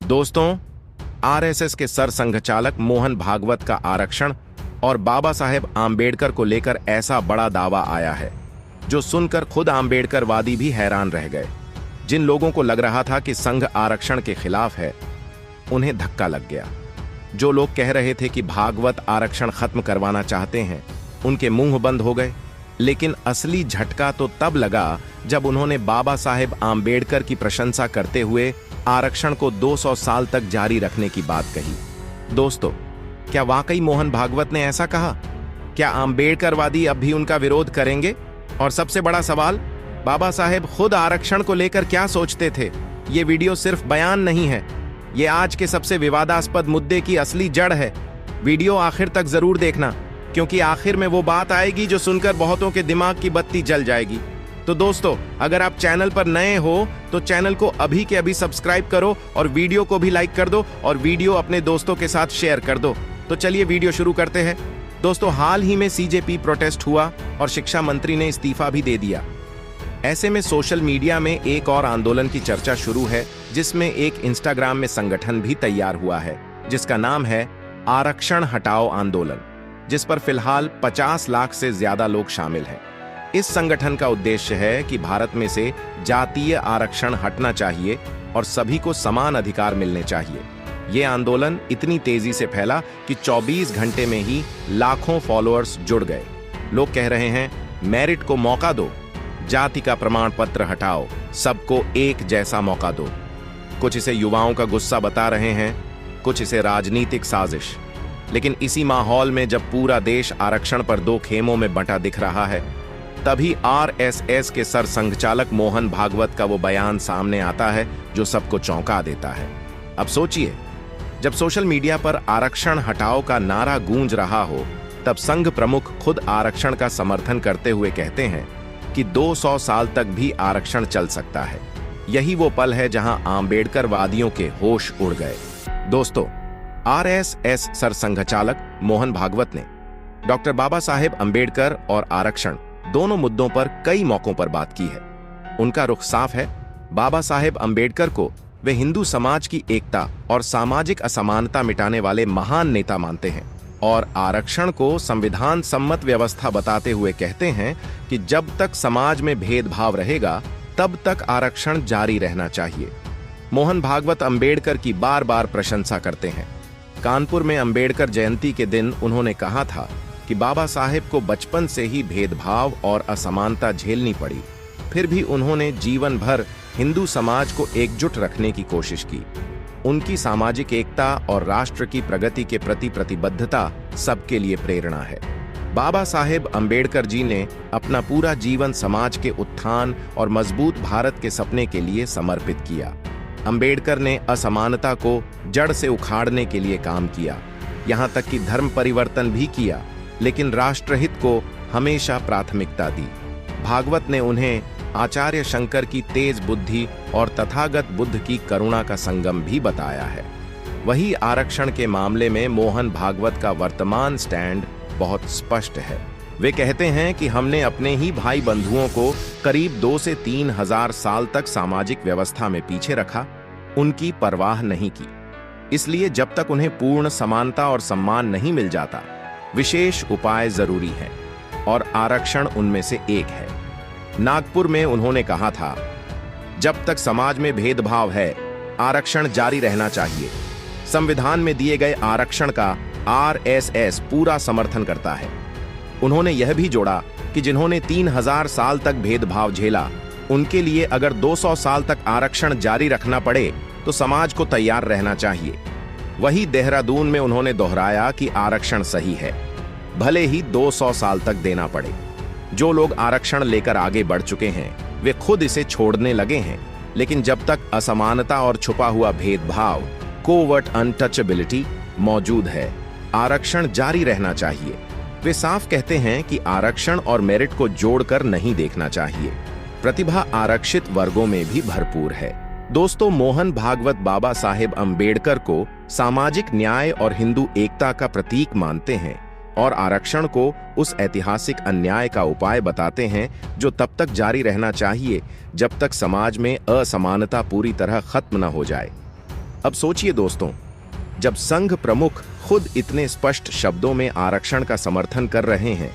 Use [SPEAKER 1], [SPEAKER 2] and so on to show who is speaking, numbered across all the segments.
[SPEAKER 1] दोस्तों, आरएसएस के सरसंघचालक मोहन भागवत का आरक्षण और बाबा साहेब आम्बेडकर को लेकर ऐसा बड़ा दावा आया है जो सुनकर खुद आम्बेडकरवादी भी हैरान रह गए। जिन लोगों को लग रहा था कि संघ आरक्षण के खिलाफ है, उन्हें धक्का लग गया। जो लोग कह रहे थे कि भागवत आरक्षण खत्म करवाना चाहते हैं, उनके मुंह बंद हो गए। लेकिन असली झटका तो तब लगा जब उन्होंने बाबा साहेब आम्बेडकर की प्रशंसा करते हुए आरक्षण को 200 साल तक जारी रखने की बात कही। दोस्तों, क्या वाकई मोहन भागवत ने ऐसा कहा? क्या आम्बेडकरवादी अब भी उनका विरोध करेंगे? और सबसे बड़ा सवाल, बाबा साहेब खुद आरक्षण को लेकर क्या सोचते थे? ये वीडियो सिर्फ बयान नहीं है, ये आज के सबसे विवादास्पद मुद्दे की असली जड़ है। वीडियो आखिर तक जरूर देखना, क्योंकि आखिर में वो बात आएगी जो सुनकर बहुतों के दिमाग की बत्ती जल जाएगी। तो दोस्तों, अगर आप चैनल पर नए हो तो चैनल को अभी के अभी सब्सक्राइब करो और वीडियो को भी लाइक कर दो और वीडियो अपने दोस्तों के साथ शेयर कर दो। तो चलिए वीडियो शुरू करते हैं। दोस्तों, हाल ही में सीजेपी प्रोटेस्ट हुआ और शिक्षा मंत्री ने इस्तीफा भी दे दिया। ऐसे में सोशल मीडिया में एक और आंदोलन की चर्चा शुरू है, जिसमें एक इंस्टाग्राम में संगठन भी तैयार हुआ है जिसका नाम है आरक्षण हटाओ आंदोलन, जिस पर फिलहाल 50 लाख से ज्यादा लोग शामिल हैं। इस संगठन का उद्देश्य है कि भारत में से जातीय आरक्षण हटना चाहिए और सभी को समान अधिकार मिलने चाहिए। यह आंदोलन इतनी तेजी से फैला कि 24 घंटे में ही लाखों फॉलोअर्स जुड़ गए। लोग कह रहे हैं, मेरिट को मौका दो, जाति का प्रमाण पत्र हटाओ, सबको एक जैसा मौका दो। कुछ इसे युवाओं का गुस्सा बता रहे हैं, कुछ इसे राजनीतिक साजिश। लेकिन इसी माहौल में जब पूरा देश आरक्षण पर दो खेमों में बंटा दिख रहा है, तभी आरएसएस के सरसंघचालक मोहन भागवत का वो बयान सामने आता है जो सबको चौंका देता है। अब सोचिए, जब सोशल मीडिया पर आरक्षण हटाओ का नारा गूंज रहा हो, तब संघ प्रमुख खुद आरक्षण का समर्थन करते हुए कहते हैं कि 200 साल तक भी आरक्षण चल सकता है। यही वो पल है जहां आम्बेडकरवादियों के होश उड़ गए। दोस्तों, आरएसएस सरसंघचालक मोहन भागवत ने डॉक्टर बाबा साहेब आम्बेडकर और आरक्षण दोनों मुद्दों पर कई मौकों पर बात की है। उनका रुख साफ है। बाबा साहेब आम्बेडकर को वे हिंदू समाज की एकता और सामाजिक असमानता मिटाने वाले महान नेता मानते हैं और आरक्षण को संविधान सम्मत व्यवस्था बताते हुए कहते हैं कि जब तक समाज में भेदभाव रहेगा, तब तक आरक्षण जारी रहना चाहिए। मोहन भागवत आम्बेडकर की बार बार प्रशंसा करते हैं। कानपुर में आम्बेडकर जयंती के दिन उन्होंने कहा था कि बाबा साहेब को बचपन से ही भेदभाव और असमानता झेलनी पड़ी, फिर भी उन्होंने जीवन भर हिंदू समाज को एकजुट रखने की कोशिश की। उनकी सामाजिक एकता और राष्ट्र की प्रगति के प्रति प्रतिबद्धता सबके लिए प्रेरणा है। बाबा साहेब आम्बेडकर जी ने अपना पूरा जीवन समाज के उत्थान और मजबूत भारत के सपने के लिए समर्पित किया। आम्बेडकर ने असमानता को जड़ से उखाड़ने के लिए काम किया, यहाँ तक कि धर्म परिवर्तन भी किया, लेकिन राष्ट्रहित को हमेशा प्राथमिकता दी। भागवत ने उन्हें आचार्य शंकर की तेज बुद्धि और तथागत बुद्ध की करुणा का संगम भी बताया है। वही आरक्षण के मामले में मोहन भागवत का वर्तमान स्टैंड बहुत स्पष्ट है। वे कहते हैं कि हमने अपने ही भाई बंधुओं को करीब 2 से 3 हजार साल तक सामाजिक व्यवस्था में पीछे रखा, उनकी परवाह नहीं की। इसलिए जब तक उन्हें पूर्ण समानता और सम्मान नहीं मिल जाता, विशेष उपाय जरूरी हैं और आरक्षण उनमें से एक है। नागपुर में उन्होंने कहा था, जब तक समाज में भेदभाव है, आरक्षण जारी रहना चाहिए। संविधान में दिए गए आरक्षण का आरएसएस पूरा समर्थन करता है। उन्होंने यह भी जोड़ा कि जिन्होंने 3000 साल तक भेदभाव झेला, उनके लिए अगर 200 साल तक आरक्षण जारी रखना पड़े तो समाज को तैयार रहना चाहिए। वही देहरादून में उन्होंने दोहराया कि आरक्षण सही है, भले ही 200 साल तक देना पड़े। जो लोग आरक्षण लेकर आगे बढ़ चुके हैं, वे खुद इसे छोड़ने लगे हैं, लेकिन जब तक असमानता और छुपा हुआ भेदभाव, कोवर्ट अनटचेबिलिटी मौजूद है, आरक्षण जारी रहना चाहिए। वे साफ कहते हैं कि आरक्षण और मेरिट को जोड़कर नहीं देखना चाहिए। प्रतिभा आरक्षित वर्गों में भी भरपूर है। दोस्तों, मोहन भागवत बाबा साहेब आम्बेडकर को सामाजिक न्याय और हिंदू एकता का प्रतीक मानते हैं और आरक्षण को उस ऐतिहासिक अन्याय का उपाय बताते हैं जो तब तक जारी रहना चाहिए जब तक समाज में असमानता पूरी तरह खत्म न हो जाए। अब सोचिए दोस्तों, जब संघ प्रमुख खुद इतने स्पष्ट शब्दों में आरक्षण का समर्थन कर रहे हैं,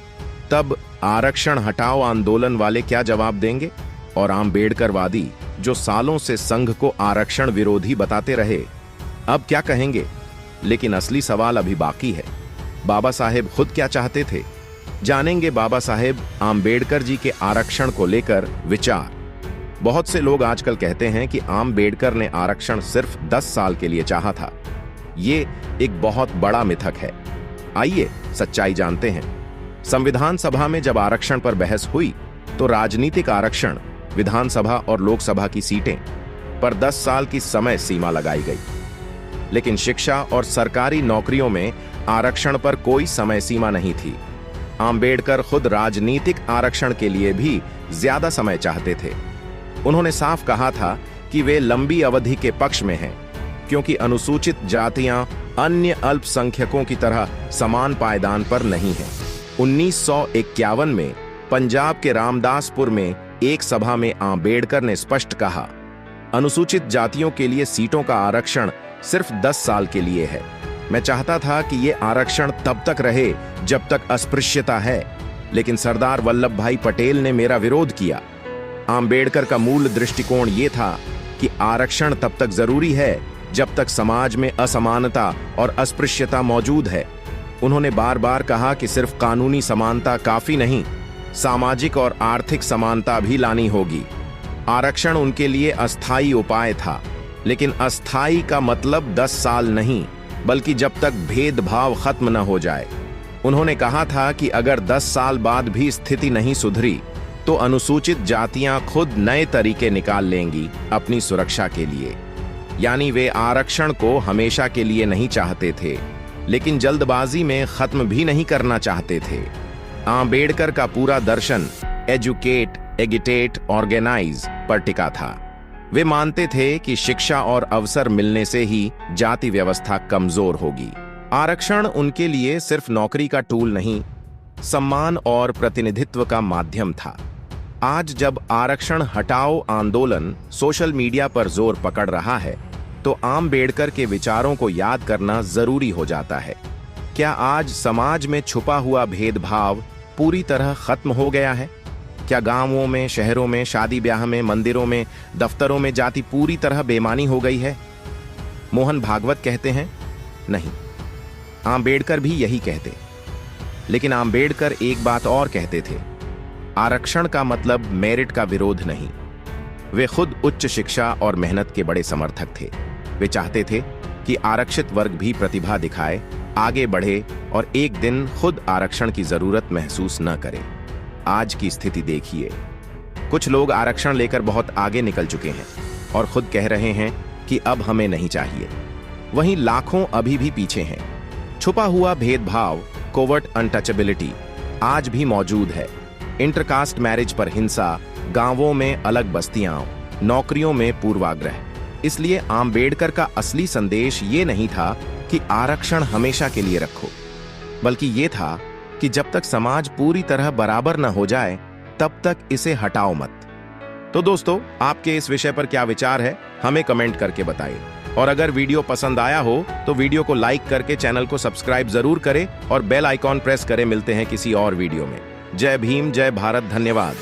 [SPEAKER 1] तब आरक्षण हटाओ आंदोलन वाले क्या जवाब देंगे? और आंबेडकरवादी जो सालों से संघ को आरक्षण विरोधी बताते रहे, अब क्या कहेंगे? लेकिन असली सवाल अभी बाकी है। बाबा साहेब खुद क्या चाहते थे? जानेंगे बाबा साहेब आंबेडकर जी के आरक्षण को लेकर विचार। बहुत से लोग आजकल कहते हैं कि आंबेडकर ने आरक्षण सिर्फ 10 साल के लिए चाहा था। ये एक बहुत बड़ा मिथक है। आइए सच्चाई जानते हैं। संविधान सभा में जब आरक्षण पर बहस हुई तो राजनीतिक आरक्षण, विधानसभा और लोकसभा की सीटें पर 10 साल की समय सीमा लगाई गई। लेकिन शिक्षा और सरकारी नौकरियों में आरक्षण पर कोई समय सीमा नहीं थी। आंबेडकर खुद राजनीतिक आरक्षण के लिए भी ज्यादा समय चाहते थे। उन्होंने साफ कहा था कि वे लंबी अवधि के पक्ष में हैं, क्योंकि अनुसूचित जातियां अन्य अल्पसंख्यकों की तरह समान पायदान पर नहीं हैं। 1951 में पंजाब के रामदासपुर में एक सभा में आंबेडकर ने स्पष्ट कहा, अनुसूचित जातियों के लिए सीटों का आरक्षण सिर्फ 10 साल के लिए है। मैं चाहता था कि यह आरक्षण तब तक रहे जब तक अस्पृश्यता है, लेकिन सरदार वल्लभ भाई पटेल ने मेरा विरोध किया। आंबेडकर का मूल दृष्टिकोण यह था कि आरक्षण तब तक जरूरी है जब तक समाज में असमानता और अस्पृश्यता मौजूद है। उन्होंने बार बार कहा कि सिर्फ कानूनी समानता काफी नहीं, सामाजिक और आर्थिक समानता भी लानी होगी। आरक्षण उनके लिए अस्थायी उपाय था, लेकिन अस्थायी का मतलब 10 साल नहीं, बल्कि जब तक भेदभाव खत्म न हो जाए। उन्होंने कहा था कि अगर 10 साल बाद भी स्थिति नहीं सुधरी तो अनुसूचित जातियां खुद नए तरीके निकाल लेंगी अपनी सुरक्षा के लिए। यानी वे आरक्षण को हमेशा के लिए नहीं चाहते थे, लेकिन जल्दबाजी में खत्म भी नहीं करना चाहते थे। आंबेडकर का पूरा दर्शन एजुकेट, एगिटेट, ऑर्गेनाइज पर टिका था। वे मानते थे कि शिक्षा और अवसर मिलने से ही जाति व्यवस्था कमजोर होगी। आरक्षण उनके लिए सिर्फ नौकरी का टूल नहीं, सम्मान और प्रतिनिधित्व का माध्यम था। आज जब आरक्षण हटाओ आंदोलन सोशल मीडिया पर जोर पकड़ रहा है, तो आंबेडकर के विचारों को याद करना जरूरी हो जाता है। क्या आज समाज में छुपा हुआ भेदभाव पूरी तरह खत्म हो गया है? क्या गांवों में, शहरों में, शादी ब्याह में, मंदिरों में, दफ्तरों में जाति पूरी तरह बेमानी हो गई है? मोहन भागवत कहते हैं, नहीं। आंबेडकर भी यही कहते। लेकिन आंबेडकर एक बात और कहते थे, आरक्षण का मतलब मेरिट का विरोध नहीं। वे खुद उच्च शिक्षा और मेहनत के बड़े समर्थक थे। वे चाहते थे कि आरक्षित वर्ग भी प्रतिभा दिखाए, आगे बढ़े और एक दिन खुद आरक्षण की जरूरत महसूस न करे। आज की स्थिति देखिए, कुछ लोग आरक्षण लेकर बहुत आगे निकल चुके हैं और खुद कह रहे हैं कि अब हमें नहीं चाहिए। वहीं लाखों अभी भी पीछे हैं। छुपा हुआ भेदभाव, कोवर्ट अनटचेबिलिटी आज भी मौजूद है। इंटरकास्ट मैरिज पर हिंसा, गांवों में अलग बस्तियां, नौकरियों में पूर्वाग्रह। इसलिए आंबेडकर का असली संदेश ये नहीं था कि आरक्षण हमेशा के लिए रखो, बल्कि ये था कि जब तक समाज पूरी तरह बराबर न हो जाए तब तक इसे हटाओ मत। तो दोस्तों, आपके इस विषय पर क्या विचार है, हमें कमेंट करके बताइए। और अगर वीडियो पसंद आया हो तो वीडियो को लाइक करके चैनल को सब्सक्राइब जरूर करें और बेल आइकॉन प्रेस करें। मिलते हैं किसी और वीडियो में। जय भीम, जय भारत, धन्यवाद।